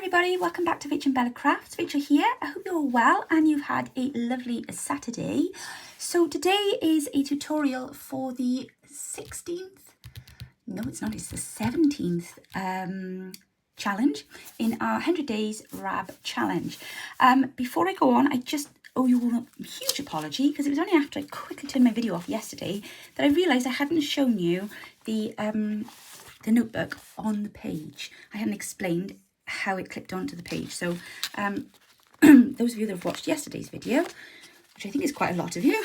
everybody, welcome back to Rach and Bella Crafts. Rachel here. I hope you're all well and you've had a lovely Saturday. So today is a tutorial for the 16th, no it's not, it's the 17th challenge in our 100 days RAB challenge. Before I go on, I just owe you all a huge apology because it was only after I quickly turned my video off yesterday that I realised I hadn't shown you the notebook on the page. I hadn't explained how it clipped onto the page. So those of you that have watched yesterday's video, which I think is quite a lot of you,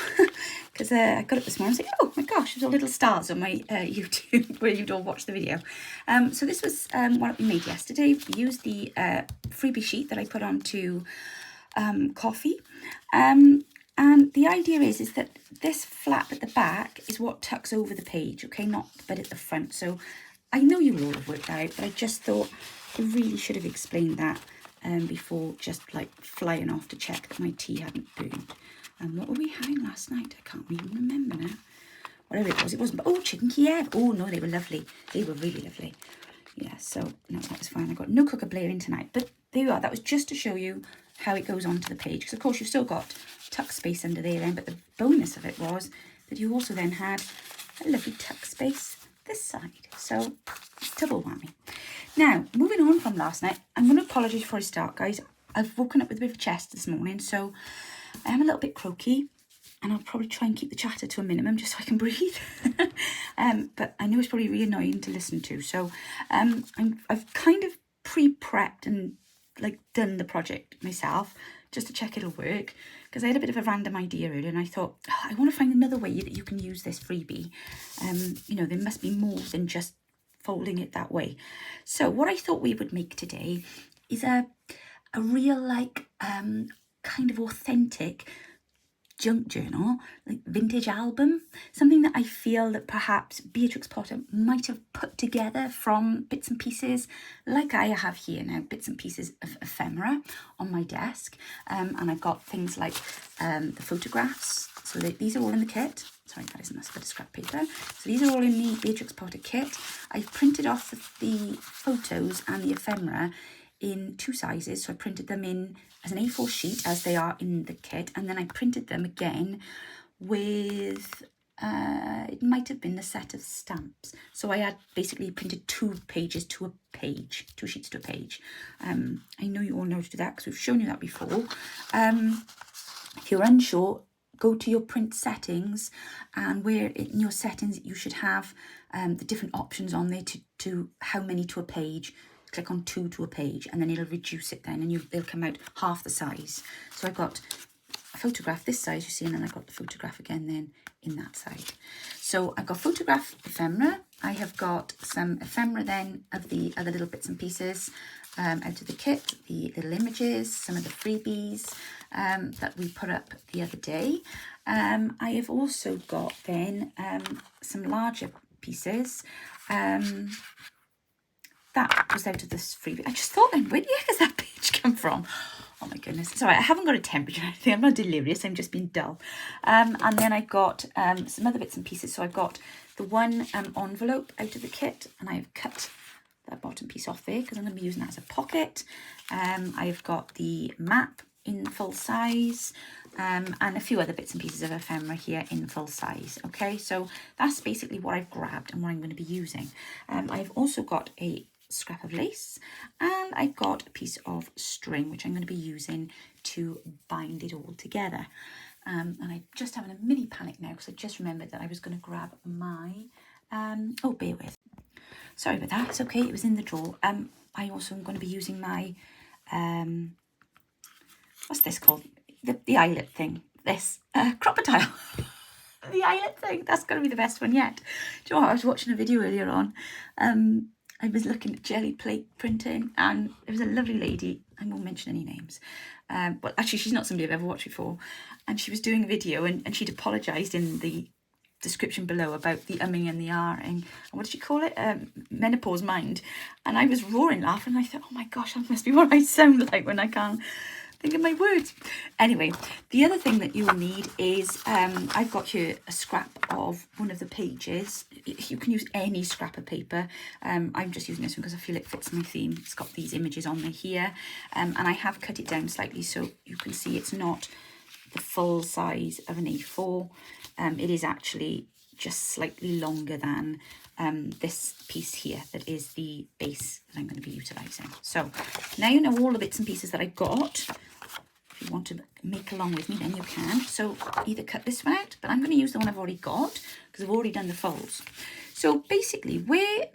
because I got up this morning and said, oh my gosh, there's all little stars on my YouTube where you'd all watched the video. So this was what we made yesterday. We used the freebie sheet that I put onto coffee. And the idea is that this flap at the back is what tucks over the page, okay, not the bit at the front. So I know you will all have worked out, but I just thought I really should have explained that before just like flying off to check that my tea hadn't burned. And what were we having last night? I can't even remember now. Whatever it wasn't, but oh, chicken Kiev. Oh no, they were lovely. They were really lovely. Yeah, so no, that was fine. I got no cooker blaring tonight, but there you are. That was just to show you how it goes onto the page. Because of course you've still got tuck space under there then, but the bonus of it was that you also then had a lovely tuck space this side. So double whammy. Now, moving on from last night, I'm going to apologise before I start, guys. I've woken up with a bit of a chest this morning, so I am a little bit croaky, and I'll probably try and keep the chatter to a minimum just so I can breathe. But I know it's probably really annoying to listen to, so I've kind of pre-prepped and like done the project myself just to check it'll work, because I had a bit of a random idea earlier and I thought, oh, I want to find another way that you can use this freebie. You know, there must be more than just folding it that way. So what I thought we would make today is a real like kind of authentic junk journal, like vintage album, something that I feel that perhaps Beatrix Potter might have put together from bits and pieces like I have here now, bits and pieces of ephemera on my desk. And I've got things like the photographs, so these are all in the kit. Sorry, that isn't a bit of scrap paper. So these are all in the Beatrix Potter kit. I've printed off the photos and the ephemera in two sizes. So I printed them in as an A4 sheet as they are in the kit, and then I printed them again with it might have been a set of stamps. So I had basically printed 2 pages to a page, 2 sheets to a page. I know you all know how to do that because we've shown you that before. If you're unsure, go to your print settings, and where in your settings you should have the different options on there to how many to a page. Click on 2 to a page, and then it'll reduce it then, and they'll come out half the size. So I've got a photograph this size, you see, and then I've got the photograph again then in that side. So I've got photograph ephemera. I have got some ephemera then of the other little bits and pieces out of the kit, the little images, some of the freebies that we put up the other day. I have also got then some larger pieces. That was out of this freebie. I just thought then, where the heck has that page come from? Oh my goodness. Sorry, I haven't got a temperature or anything. I'm not delirious. I'm just being dull. And then I got some other bits and pieces. So I've got the one envelope out of the kit, and I've cut that bottom piece off there because I'm going to be using that as a pocket. I've got the map in full size, and a few other bits and pieces of ephemera here in full size. Okay, so that's basically what I've grabbed and what I'm going to be using. I've also got a scrap of lace, and I've got a piece of string which I'm going to be using to bind it all together. And I'm just having a mini panic now because I just remembered that I was going to grab my oh, bear with, sorry about that, it's okay, it was in the drawer. I also am going to be using my what's this called, the eyelet thing, this crocodile. The eyelet thing, that's going to be the best one yet. Do you know what, I was watching a video earlier on. I was looking at jelly plate printing, and there was a lovely lady, I won't mention any names, but actually she's not somebody I've ever watched before, and she was doing a video, and she'd apologised in the description below about the umming and the ahhing. What did she call it? Menopause mind. And I was roaring laughing, and I thought, oh my gosh, that must be what I sound like when I can't think of my words. Anyway, the other thing that you'll need is, I've got here a scrap of one of the pages. You can use any scrap of paper. I'm just using this one because I feel it fits my theme. It's got these images on there here. And I have cut it down slightly so you can see it's not the full size of an A4. It is actually just slightly longer than this piece here that is the base that I'm going to be utilising. So now you know all the bits and pieces that I got. If you want to make along with me, then you can. So either cut this one out, but I'm going to use the one I've already got because I've already done the folds. So basically, where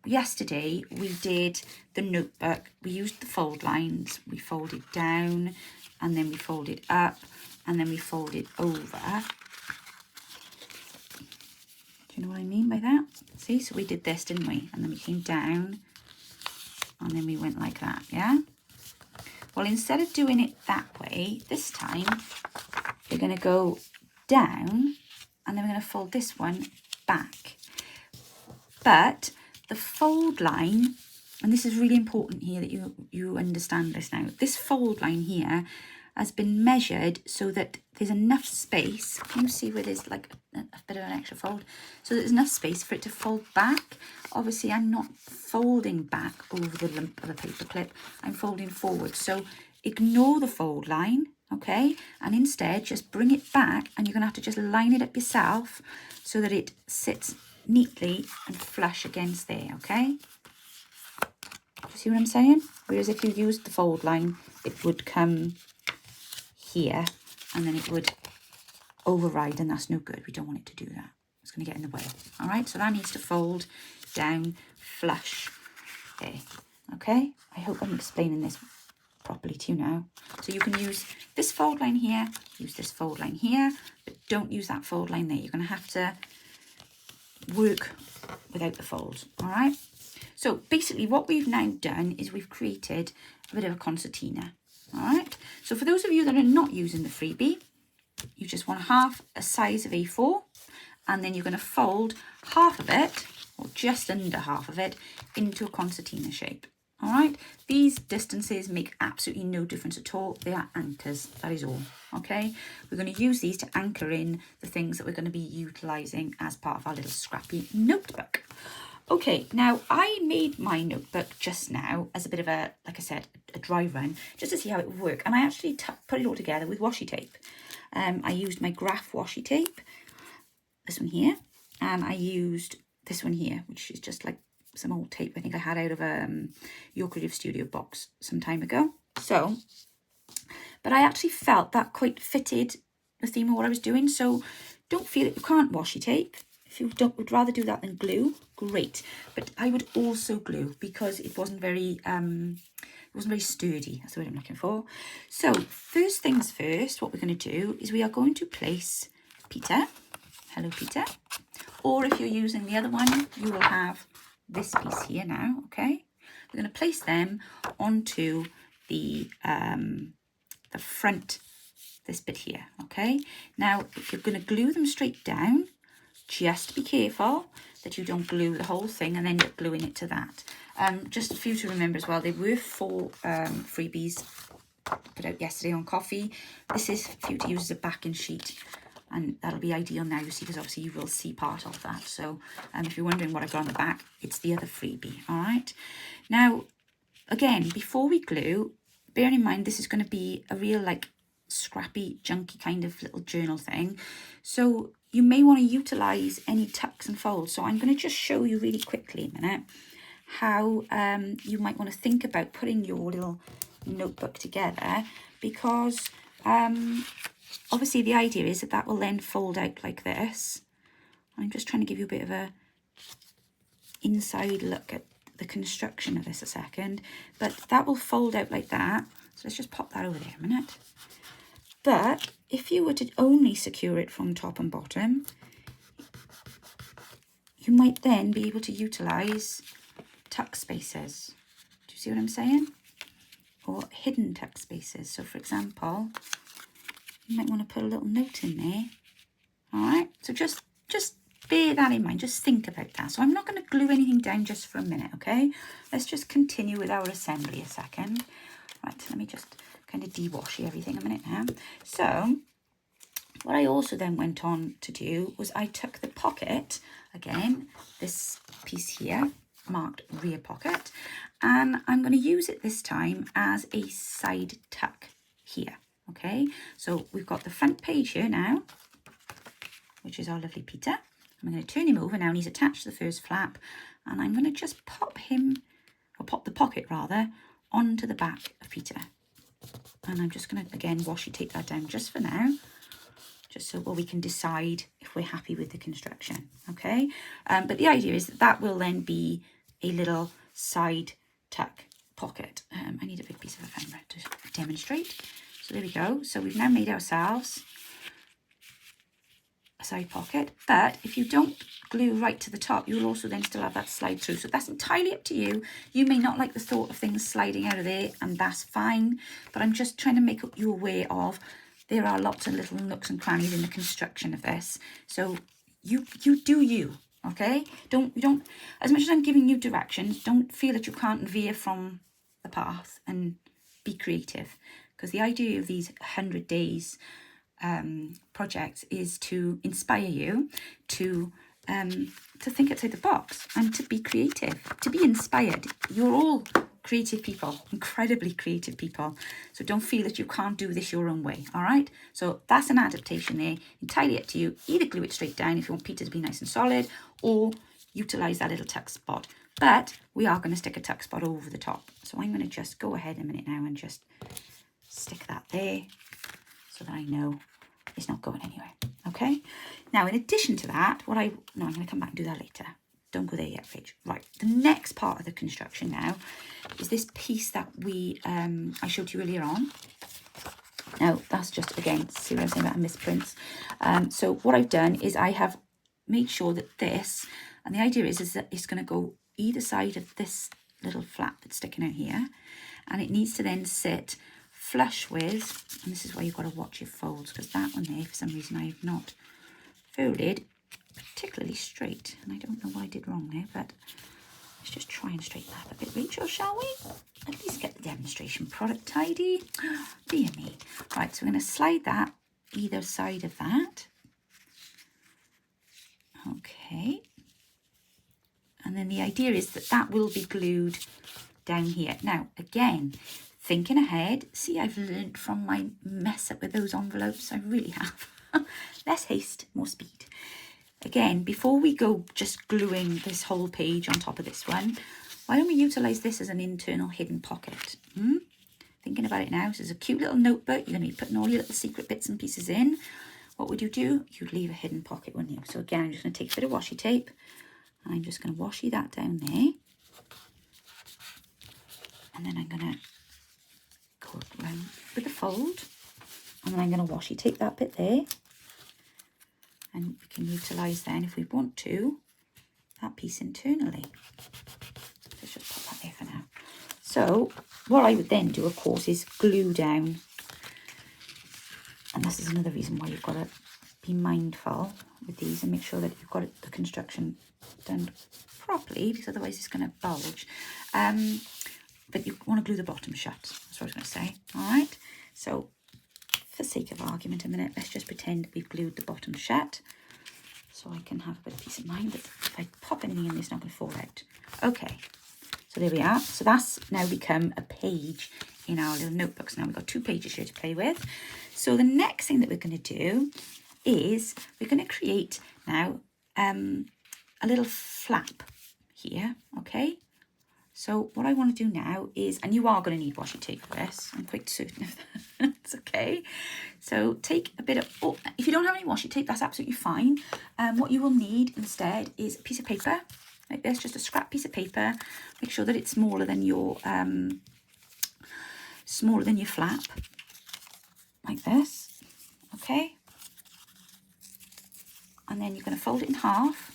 yesterday we did the notebook, we used the fold lines, we fold it down, and then we fold it up, and then we fold it over. Do you know what I mean by that? See, so we did this, didn't we? And then we came down, and then we went like that, yeah? Well, instead of doing it that way, this time, we're going to go down, and then we're going to fold this one back. But the fold line, and this is really important here that you understand this now, this fold line here has been measured so that there's enough space. Can you see where there's like a bit of an extra fold? So there's enough space for it to fold back. Obviously, I'm not folding back over the lump of a paper clip. I'm folding forward. So ignore the fold line, okay? And instead, just bring it back, and you're going to have to just line it up yourself so that it sits neatly and flush against there, okay? See what I'm saying? Whereas if you used the fold line, it would come here and then it would override, and that's no good. We don't want it to do that. It's going to get in the way. All right, so that needs to fold down flush there. Okay, I hope I'm explaining this properly to you now. So you can use this fold line here, use this fold line here, but don't use that fold line there. You're going to have to work without the fold. All right, so basically what we've now done is we've created a bit of a concertina. All right, so for those of you that are not using the freebie, you just want half a size of A4, and then you're going to fold half of it, or just under half of it, into a concertina shape. All right, these distances make absolutely no difference at all. They are anchors, that is all. Okay, we're going to use these to anchor in the things that we're going to be utilising as part of our little scrappy notebook. Okay, now I made my notebook just now as a bit of a, like I said, a dry run, just to see how it would work. And I actually put it all together with washi tape. I used my graph washi tape, this one here, and I used this one here, which is just like some old tape I think I had out of Your Creative Studio box some time ago. So, but I actually felt that quite fitted the theme of what I was doing. So don't feel it, you can't washi tape. If you would rather do that than glue, great. But I would also glue because it wasn't very sturdy. That's the word I'm looking for. So first things first, what we're going to do is we are going to place Peter. Hello, Peter. Or if you're using the other one, you will have this piece here now, okay? We're going to place them onto the front, this bit here, okay? Now, if you're going to glue them straight down, just be careful that you don't glue the whole thing and then you're gluing it to that. Just for you to remember as well, there were 4 freebies put out yesterday on coffee. This is for you to use as a backing sheet, and that'll be ideal now, you see, because obviously you will see part of that. So if you're wondering what I've got on the back, it's the other freebie, all right? Now, again, before we glue, bear in mind this is going to be a real, like, scrappy, junky kind of little journal thing. So you may want to utilise any tucks and folds. So I'm going to just show you really quickly a minute how you might want to think about putting your little notebook together, because obviously the idea is that that will then fold out like this. I'm just trying to give you a bit of a inside look at the construction of this a second, but that will fold out like that. So let's just pop that over there a minute. But if you were to only secure it from top and bottom, you might then be able to utilise tuck spaces. Do you see what I'm saying? Or hidden tuck spaces. So for example, you might want to put a little note in there. All right, so just bear that in mind, just think about that. So I'm not going to glue anything down just for a minute, okay? Let's just continue with our assembly a second. Right, let me just kind of de-washy everything a minute now. So what I also then went on to do was I took the pocket, again, this piece here, marked rear pocket, and I'm going to use it this time as a side tuck here. Okay, so we've got the front page here now, which is our lovely Peter. I'm going to turn him over now, and he's attached to the first flap, and I'm going to just pop him, or pop the pocket rather, onto the back of Peter. And I'm just going to, again, washi tape that down just for now, just so we can decide if we're happy with the construction, okay? But the idea is that that will then be a little side tuck pocket. I need a big piece of ephemera to demonstrate. So there we go. So we've now made ourselves a side pocket, but if you don't glue right to the top, you'll also then still have that slide through. So that's entirely up to you. You may not like the thought of things sliding out of there, and that's fine, but I'm just trying to make you aware of there are lots of little nooks and crannies in the construction of this. So you do you, okay? You don't, as much as I'm giving you directions, don't feel that you can't veer from the path and be creative, because the idea of these 100 days projects is to inspire you to think outside the box and to be creative, to be inspired. You're all creative people, incredibly creative people. So don't feel that you can't do this your own way, all right? So that's an adaptation there, entirely up to you. Either glue it straight down if you want Peter to be nice and solid, or utilise that little tuck spot. But we are going to stick a tuck spot over the top. So I'm going to just go ahead in a minute now and just stick that there so that I know it's not going anywhere, okay? Now, in addition to that, I'm going to come back and do that later. Don't go there yet, Rach. Right, the next part of the construction now is this piece that I showed you earlier on. Now, that's just, again, see what I was saying about misprints. So what I've done is I have made sure that this, and the idea is that it's going to go either side of this little flap that's sticking out here, and it needs to then sit flush with, and this is why you've got to watch your folds, because that one there, for some reason, I have not folded particularly straight, and I don't know what I did wrong there, but let's just try and straighten that up a bit, Rachel, shall we? At least get the demonstration product tidy. Dear me. Right, so we're going to slide that either side of that. Okay. And then the idea is that that will be glued down here. Now, again, thinking ahead, see, I've learned from my mess up with those envelopes. I really have. Less haste, more speed. Again, before we go just gluing this whole page on top of this one, why don't we utilise this as an internal hidden pocket? Thinking about it now, this is a cute little notebook. You're going to be putting all your little secret bits and pieces in. What would you do? You'd leave a hidden pocket, wouldn't you? So again, I'm just going to take a bit of washi tape, and I'm just going to washi that down there. And then I'm going to go around with the fold, and then I'm going to washi tape that bit there. And we can utilise then, if we want to, that piece internally. Let's just pop that there for now. So what I would then do, of course, is glue down. And this is another reason why you've got to be mindful with these and make sure that you've got the construction done properly, because otherwise it's going to bulge. But you want to glue the bottom shut. That's what I was going to say. All right. So for sake of argument a minute, let's just pretend we've glued the bottom shut, so I can have a bit of peace of mind that if I pop anything in, it's not going to fall out. Okay, so there we are. So that's now become a page in our little notebooks. Now we've got 2 pages here to play with. So the next thing that we're going to do is we're going to create now a little flap here, okay? So what I want to do now is, and you are going to need washi tape for this, I'm quite certain of that. It's okay. So take a bit of, if you don't have any washi tape, that's absolutely fine. What you will need instead is a piece of paper like this, just a scrap piece of paper. Make sure that it's smaller than your flap, like this. Okay. And then you're going to fold it in half,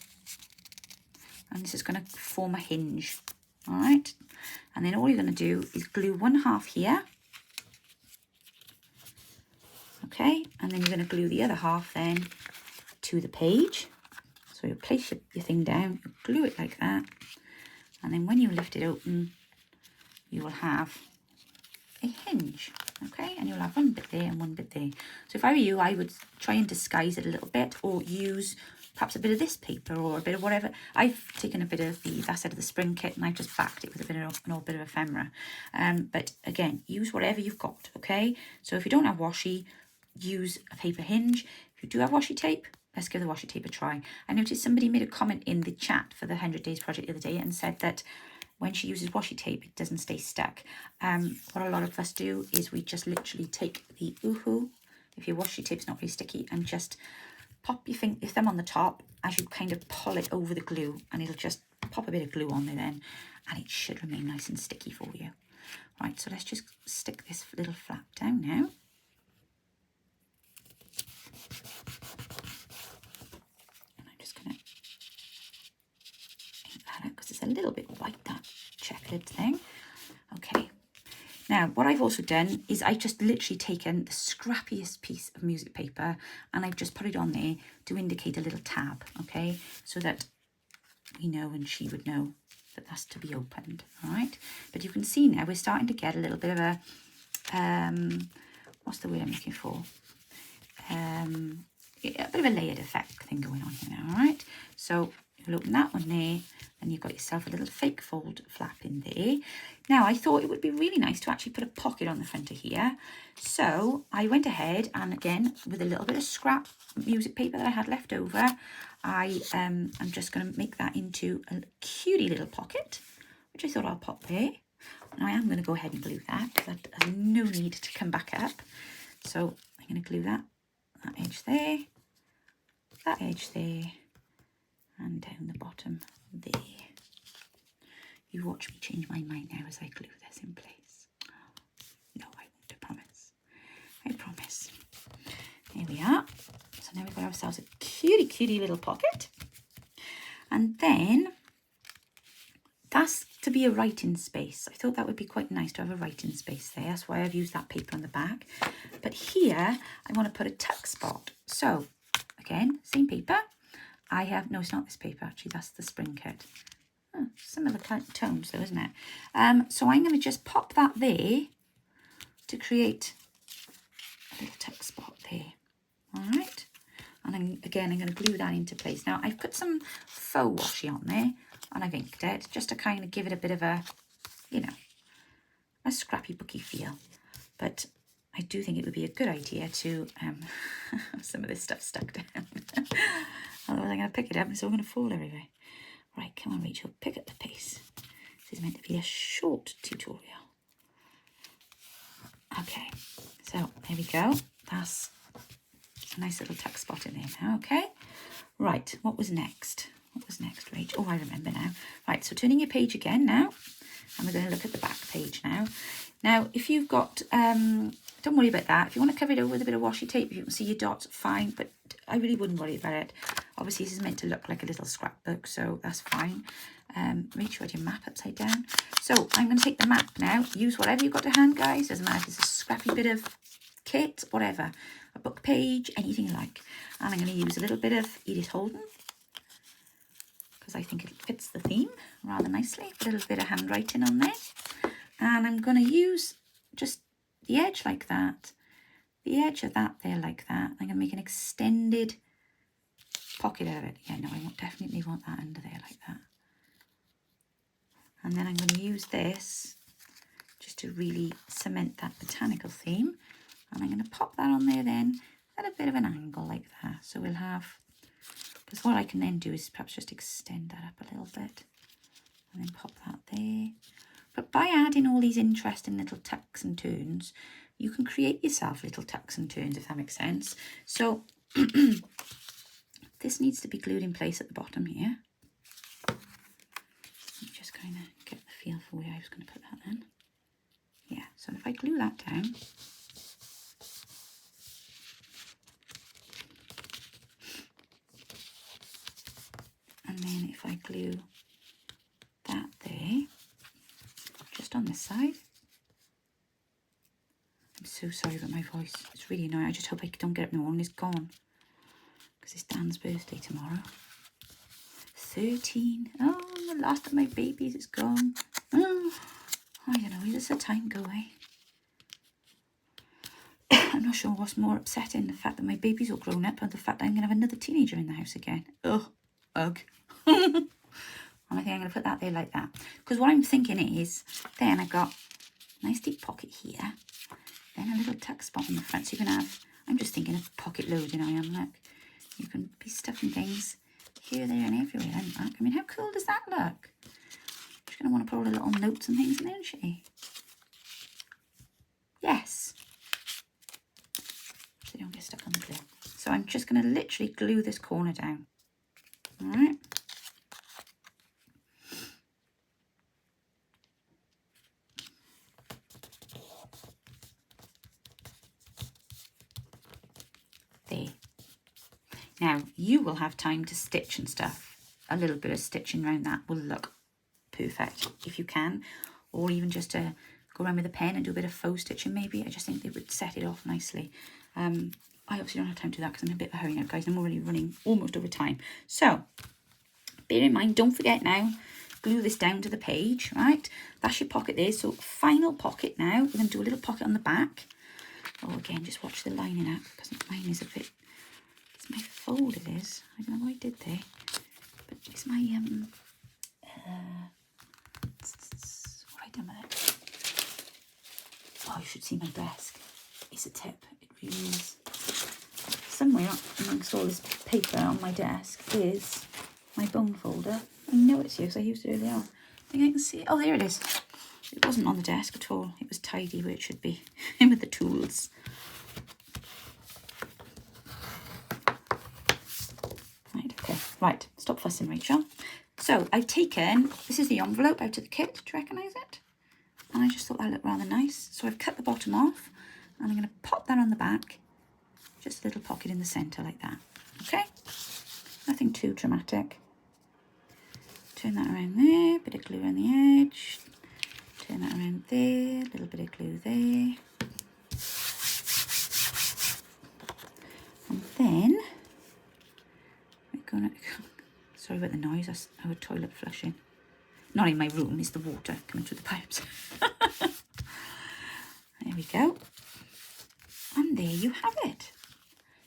and this is going to form a hinge. All right, and then all you're going to do is glue one half here, okay, and then you're going to glue the other half then to the page. So you place your thing down, you glue it like that, and then when you lift it open, you will have a hinge. okay? And you'll have one bit there and one bit there. So if I were you, I would try and disguise it a little bit, or use perhaps a bit of this paper or a bit of whatever. I've taken a bit of that side of the spring kit and I've just backed it with a bit of an old bit of ephemera. But again, use whatever you've got, okay? So if you don't have washi, use a paper hinge. If you do have washi tape, let's give the washi tape a try. I noticed somebody made a comment in the chat for the 100 Days project the other day and said that when she uses washi tape, it doesn't stay stuck. What a lot of us do is we just literally take the Uhu, if your washi tape's not very sticky, and just pop your thumb on the top as you kind of pull it over the glue, and it'll just pop a bit of glue on there then, and it should remain nice and sticky for you. Right, so let's just stick this little flap down now. And I'm just going to ink that out because it's a little bit white, that checkered thing. Okay. Now, what I've also done is I've just literally taken the scrappiest piece of music paper and I've just put it on there to indicate a little tab, okay? So that we know and she would know that that's to be opened, all right? But you can see now we're starting to get a little bit of a, what's the word I'm looking for? A bit of a layered effect thing going on here now, all right? So you'll open that one there, and you've got yourself a little fake fold flap in there. Now, I thought it would be really nice to actually put a pocket on the front of here. So I went ahead and again, with a little bit of scrap music paper that I had left over, I'm just going to make that into a cutie little pocket, which I thought I'll pop there. Now I am going to go ahead and glue that. That has no need to come back up. So I'm going to glue that edge there, that edge there, and down the bottom there. You watch me change my mind now as I glue this in place. No, I won't, I promise. I promise. There we are. So now we've got ourselves a cutie little pocket. And then that's to be a writing space. I thought that would be quite nice to have a writing space there. That's why I've used that paper on the back. But here I want to put a tuck spot. So again, same paper. I have, no, it's not this paper actually, that's the spring kit. Oh, similar tones though, isn't it? So I'm going to just pop that there to create a little tuck spot there. All right. And then again, I'm going to glue that into place. Now I've put some faux washi on there and I've inked it just to kind of give it a bit of a, you know, a scrappy booky feel. But I do think it would be a good idea to have some of this stuff stuck down. Otherwise I'm going to pick it up and it's all going to fall everywhere. Right, come on Rachel, pick up the pace. This is meant to be a short tutorial. Okay, so there we go. That's a nice little tuck spot in there now, okay? Right, what was next? What was next, Rachel? Oh, I remember now. Right, so turning your page again now. And we're going to look at the back page now. Now, if you've got, don't worry about that. If you want to cover it over with a bit of washi tape, you can see your dots, fine. But I really wouldn't worry about it. Obviously, this is meant to look like a little scrapbook, so that's fine. Make sure you had your map upside down. So I'm going to take the map now. Use whatever you've got to hand, guys. Doesn't matter if it's a scrappy bit of kit, whatever. A book page, anything you like. And I'm going to use a little bit of Edith Holden, because I think it fits the theme rather nicely. A little bit of handwriting on there. And I'm going to use just the edge like that. The edge of that there like that. I'm going to make an extended pocket out of it. Yeah, no, I definitely want that under there like that. And then I'm going to use this just to really cement that botanical theme. And I'm going to pop that on there then at a bit of an angle like that. So we'll have, because what I can then do is perhaps just extend that up a little bit. And then pop that there. But by adding all these interesting little tucks and turns, you can create yourself little tucks and turns, if that makes sense. So this needs to be glued in place at the bottom here. Let me just kind of get the feel for where I was going to put that then. Yeah, so if I glue that down, and then if I glue that there, just on this side. I'm so sorry about my voice. It's really annoying. I just hope I don't get up in the morning. It's gone. Because it's Dan's birthday tomorrow. 13. Oh, the last of my babies is gone. Oh, I don't know. Where does the time go, eh? I'm not sure what's more upsetting, the fact that my baby's all grown up or the fact that I'm going to have another teenager in the house again. Ugh. Ugh. And I think I'm going to put that there like that. Because what I'm thinking is, then I've got a nice deep pocket here. Then a little tuck spot on the front. So you can have, I'm just thinking of pocket loading, I am, look. You can be stuffing things here, there and everywhere, aren't you? I mean, how cool does that look? She's going to want to put all the little notes and things in there, isn't she? Yes. So they don't get stuck on the glue. So I'm just going to literally glue this corner down. All right. There. Now, you will have time to stitch and stuff. A little bit of stitching around that will look perfect if you can. Or even just to go around with a pen and do a bit of faux stitching maybe. I just think they would set it off nicely. I obviously don't have time to do that because I'm in a bit of a hurry now, guys. I'm already running almost over time. So, bear in mind, don't forget now, glue this down to the page, right? That's your pocket there. So, final pocket now. We're going to do a little pocket on the back. Oh, again, just watch the lining up because mine is a bit... It's my fold, it is. I don't know what I did there. But it's my... what have I done with it? Oh, you should see my desk. It's a tip. It really is. Somewhere amongst all this paper on my desk is my bone folder. I know it's here because I used it earlier on. I think I can see it. Oh, there it is. It wasn't on the desk at all. It was tidy where it should be. In with the tools. Right, okay. Right, stop fussing, Rachel. So, I've taken, this is the envelope out of the kit. Do you recognise it? And I just thought that looked rather nice. So, I've cut the bottom off. And I'm going to pop that on the back. Just a little pocket in the centre like that. Okay? Nothing too dramatic. Turn that around there. Bit of glue around the edge. Turn that around there, a little bit of glue there. And then, we're going to, sorry about the noise, that's our toilet flushing. Not in my room, it's the water coming through the pipes. There we go. And there you have it.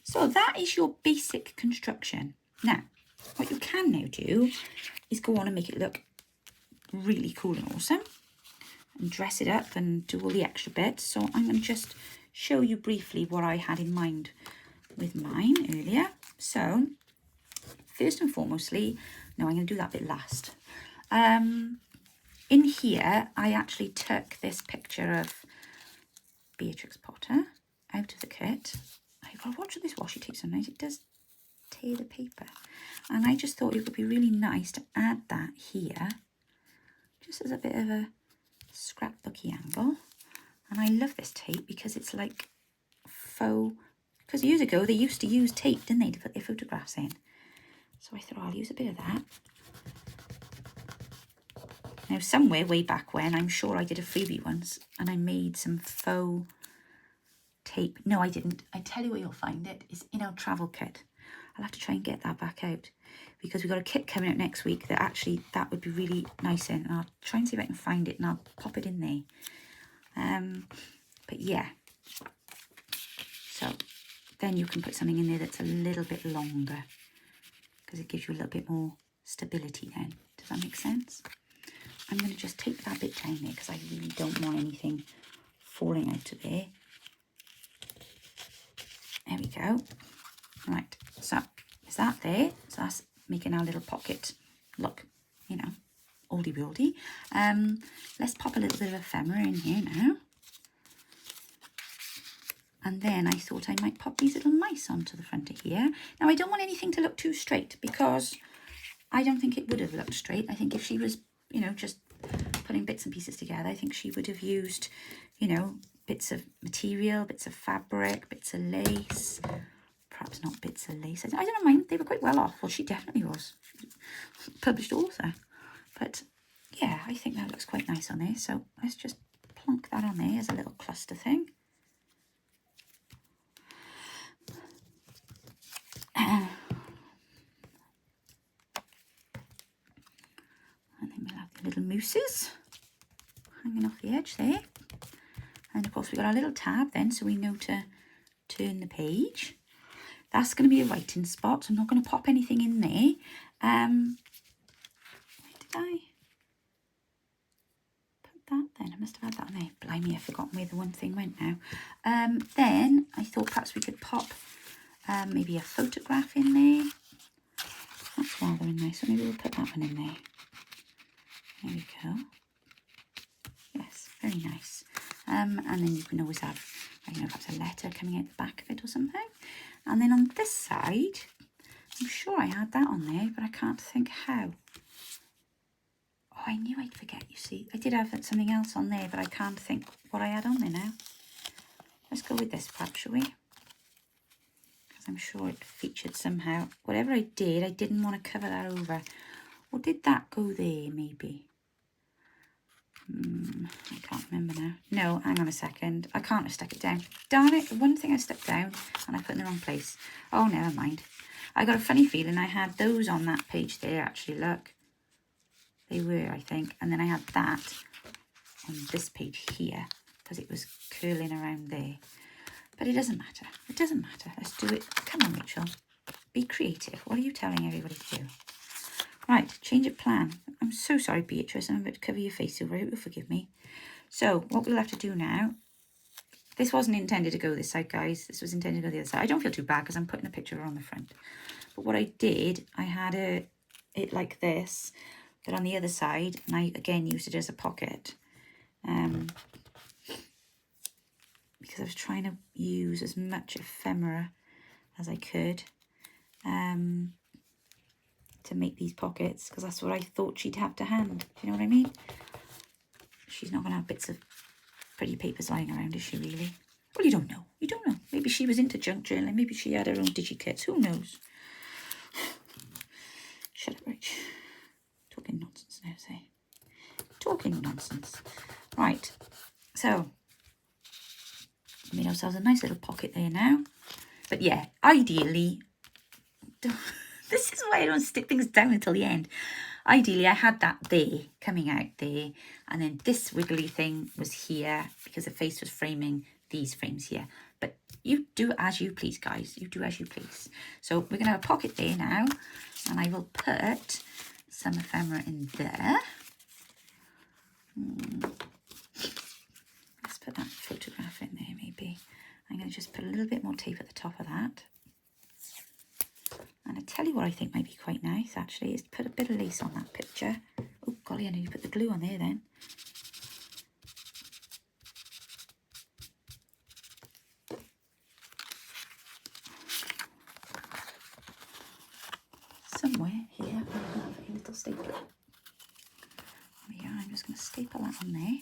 So that is your basic construction. Now, what you can now do is go on and make it look really cool and awesome. And dress it up and do all the extra bits. So I'm going to just show you briefly what I had in mind with mine earlier. So first and foremostly, no, I'm going to do that bit last. In here, I actually took this picture of Beatrix Potter out of the kit. I've got to watch this washi tape sometimes. It does tear the paper. And I just thought it would be really nice to add that here. Just as a bit of a scrapbooky angle. And I love this tape because it's like faux, because years ago they used to use tape, didn't they, to put their photographs in. So I thought, oh, I'll use a bit of that. Now somewhere way back when, I'm sure I did a freebie once and I made some faux tape. No, I didn't. I tell you where you'll find it. It's in our travel kit. I'll have to try and get that back out because we've got a kit coming out next week that actually that would be really nice in. And I'll try and see if I can find it and I'll pop it in there. But yeah. So then you can put something in there that's a little bit longer because it gives you a little bit more stability then. Does that make sense? I'm going to just take that bit down there because I really don't want anything falling out of there. There we go. Right, so is that there? So that's making our little pocket look, you know, oldie-worldy. Let's pop a little bit of ephemera in here now. And then I thought I might pop these little mice onto the front of here. Now, I don't want anything to look too straight because I don't think it would have looked straight. I think if she was, you know, just putting bits and pieces together, I think she would have used, you know, bits of material, bits of fabric, bits of lace. Perhaps not bits of lace. I don't mind. They were quite well off. Well, she definitely was. Published author. But yeah, I think that looks quite nice on there. So let's just plonk that on there as a little cluster thing. And then we'll have the little mooses hanging off the edge there. And of course we've got our little tab then, so we know to turn the page. That's going to be a writing spot. I'm not going to pop anything in there. Where did I put that then? I must have had that on there. Blimey, I've forgotten where the one thing went now. Then I thought perhaps we could pop maybe a photograph in there. That's rather nice. So maybe we'll put that one in there. There we go. Yes, very nice. And then you can always have, I don't know, perhaps a letter coming out the back of it or something. And then on this side, I'm sure I had that on there, but I can't think how. Oh, I knew I'd forget, you see. I did have something else on there, but I can't think what I had on there now. Let's go with this perhaps, shall we? Because I'm sure it featured somehow. Whatever I did, I didn't want to cover that over. Or did that go there, maybe? I can't remember now. No, hang on a second. I can't have stuck it down. Darn it, the one thing I stuck down and I put in the wrong place. Oh, never mind. I got a funny feeling I had those on that page there, actually, look. They were, I think. And then I had that on this page here because it was curling around there. But it doesn't matter. It doesn't matter. Let's do it. Come on, Rachel. Be creative. What are you telling everybody to do? Right, change of plan. I'm so sorry, Beatrice. I'm about to cover your face over. I hope you'll forgive me. So, what we'll have to do now... This wasn't intended to go this side, guys. This was intended to go the other side. I don't feel too bad because I'm putting a picture on the front. But what I did, I had it like this, but on the other side, and I, again, used it as a pocket. Because I was trying to use as much ephemera as I could. To make these pockets, because that's what I thought she'd have to hand. Do you know what I mean? She's not going to have bits of pretty papers lying around, is she really? Well, you don't know. You don't know. Maybe she was into junk journaling. Maybe she had her own digikits. Who knows? Shut up, Rich. Talking nonsense now, say. Talking nonsense. Right. So, we made ourselves a nice little pocket there now. But yeah, ideally... This is why I don't stick things down until the end. Ideally, I had that there, coming out there. And then this wiggly thing was here because the face was framing these frames here. But you do as you please, guys. You do as you please. So we're going to have a pocket there now. And I will put some ephemera in there. Let's put that photograph in there, maybe. I'm going to just put a little bit more tape at the top of that. And I tell you what I think might be quite nice, actually, is to put a bit of lace on that picture. Oh, golly, I know you put the glue on there then. Somewhere here, I have a little stapler. There we are, I'm just going to staple that on there.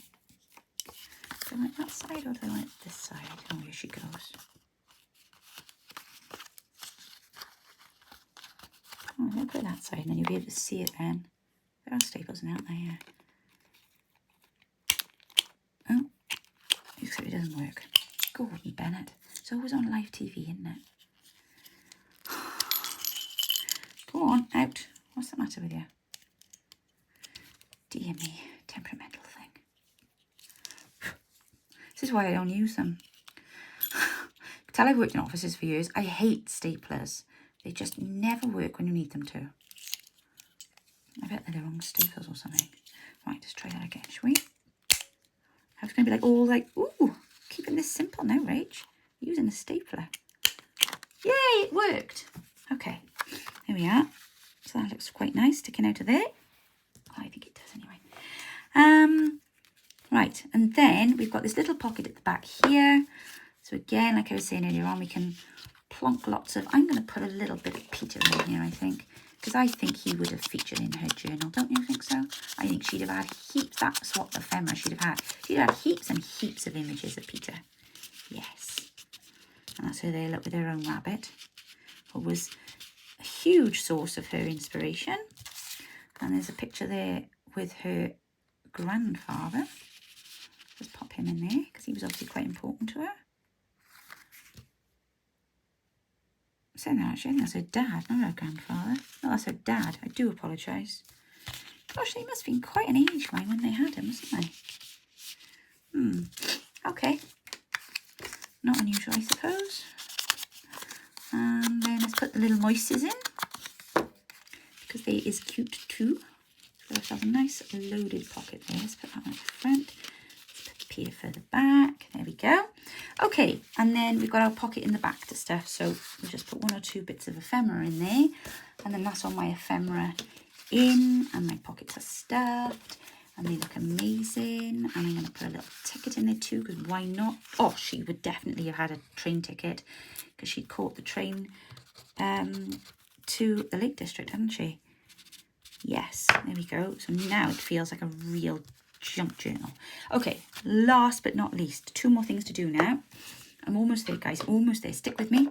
Do I want that side or do I want this side? Oh, here she goes. Oh, I'll put that side and then you'll be able to see it then. There are staples in it, aren't there? Yeah. Oh, except it doesn't work. Gordon Bennett. It's always on live TV, isn't it? Go on, out. What's the matter with you? Dear me, temperamental thing. This is why I don't use them. Tell I've worked in offices for years. I hate staplers. They just never work when you need them to. I bet they're the wrong staples or something. Right, let's try that again, shall we? I was going to be like, all like, ooh, keeping this simple now, Rach. Using a stapler. Yay, it worked. Okay, here we are. So that looks quite nice, sticking out of there. Oh, I think it does anyway. Right, and then we've got this little pocket at the back here. So again, like I was saying earlier on, we can plonk lots of... I'm going to put a little bit of Peter in here, I think. Because I think he would have featured in her journal. Don't you think so? I think she'd have had heaps... That's what ephemera she'd have had. She'd have had heaps and heaps of images of Peter. Yes. And that's her there, look, with her own rabbit. Who was a huge source of her inspiration. And there's a picture there with her grandfather. Just pop him in there, because he was obviously quite important to her. Saying that, actually, I think that's her dad, not her grandfather. No, that's her dad. I do apologise. Gosh, they must have been quite an age line when they had him, mustn't they? Okay. Not unusual, I suppose. And then let's put the little moisters in, because they is cute too. Let's have a nice loaded pocket there. Let's put that one at the front. Let's put Peter further back. There we go. Okay, and then we've got our pocket in the back to stuff. So we'll just put 1 or 2 bits of ephemera in there. And then that's all my ephemera in. And my pockets are stuffed. And they look amazing. And I'm going to put a little ticket in there too, because why not? Oh, she would definitely have had a train ticket, because she caught the train to the Lake District, hadn't she? Yes, there we go. So now it feels like a real junk journal. Okay, last but not least, 2 more things to do now. I'm almost there, guys, almost there. Stick with me.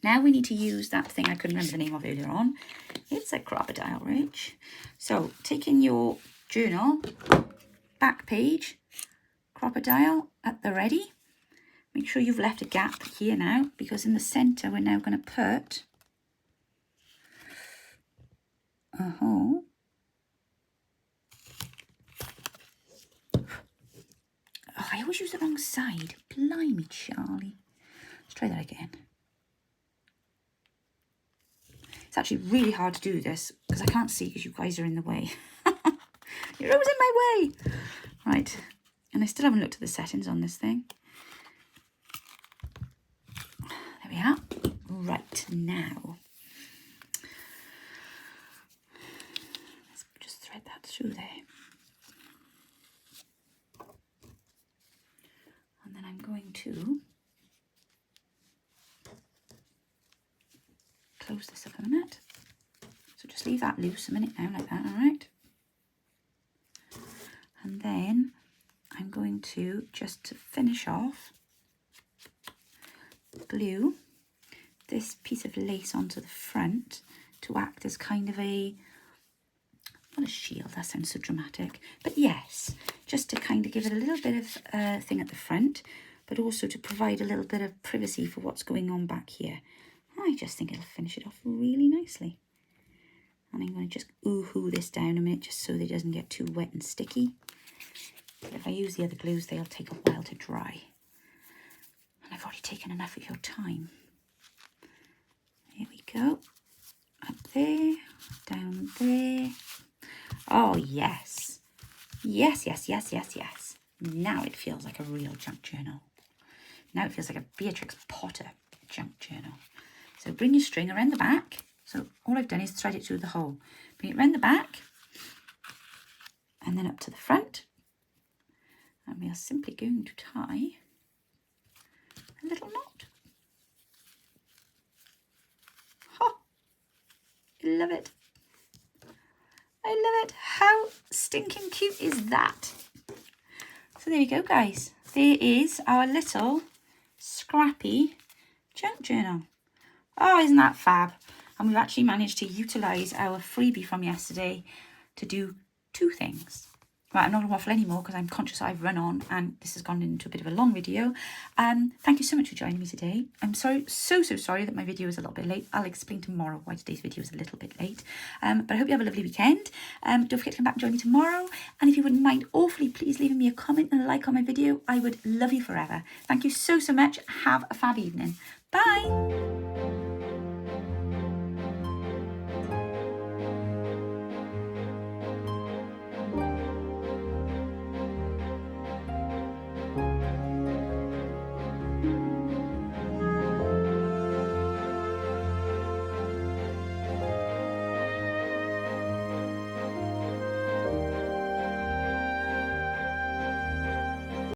Now we need to use that thing I couldn't remember the name of earlier on. It's a crocodile, Rich. So taking your journal, back page, crocodile at the ready. Make sure you've left a gap here now, because in the centre we're now going to put a hole. Oh, I always use the wrong side. Blimey, Charlie. Let's try that again. It's actually really hard to do this, because I can't see, because you guys are in the way. You're always in my way. Right. And I still haven't looked at the settings on this thing. There we are. Right, now. Let's just thread that through there. And then I'm going to close this up a minute. So just leave that loose a minute now, like that, all right? And then I'm going to, just to finish off, glue this piece of lace onto the front to act as kind of a, not a shield, that sounds so dramatic, but yes, just to kind of give it a little bit of thing at the front, but also to provide a little bit of privacy for what's going on back here. I just think it'll finish it off really nicely. And I'm going to just ooh-hoo this down a minute, just so that it doesn't get too wet and sticky. But if I use the other glues, they'll take a while to dry. And I've already taken enough of your time. Here we go. Up there, down there. Oh, yes. Yes, yes, yes, yes, yes. Now it feels like a real junk journal. Now it feels like a Beatrix Potter junk journal. So bring your string around the back. So all I've done is thread it through the hole. Bring it around the back. And then up to the front. And we are simply going to tie a little knot. Oh, I love it. I love it. How stinking cute is that? So there we go, guys. There is our little scrappy junk journal. Oh, isn't that fab? And we've actually managed to utilise our freebie from yesterday to do 2 things. Right, I'm not going to waffle anymore because I'm conscious I've run on and this has gone into a bit of a long video. Thank you so much for joining me today. I'm sorry, so sorry that my video is a little bit late. I'll explain tomorrow why today's video is a little bit late. But I hope you have a lovely weekend. Don't forget to come back and join me tomorrow. And if you wouldn't mind awfully please leaving me a comment and a like on my video, I would love you forever. Thank you so much. Have a fab evening. Bye.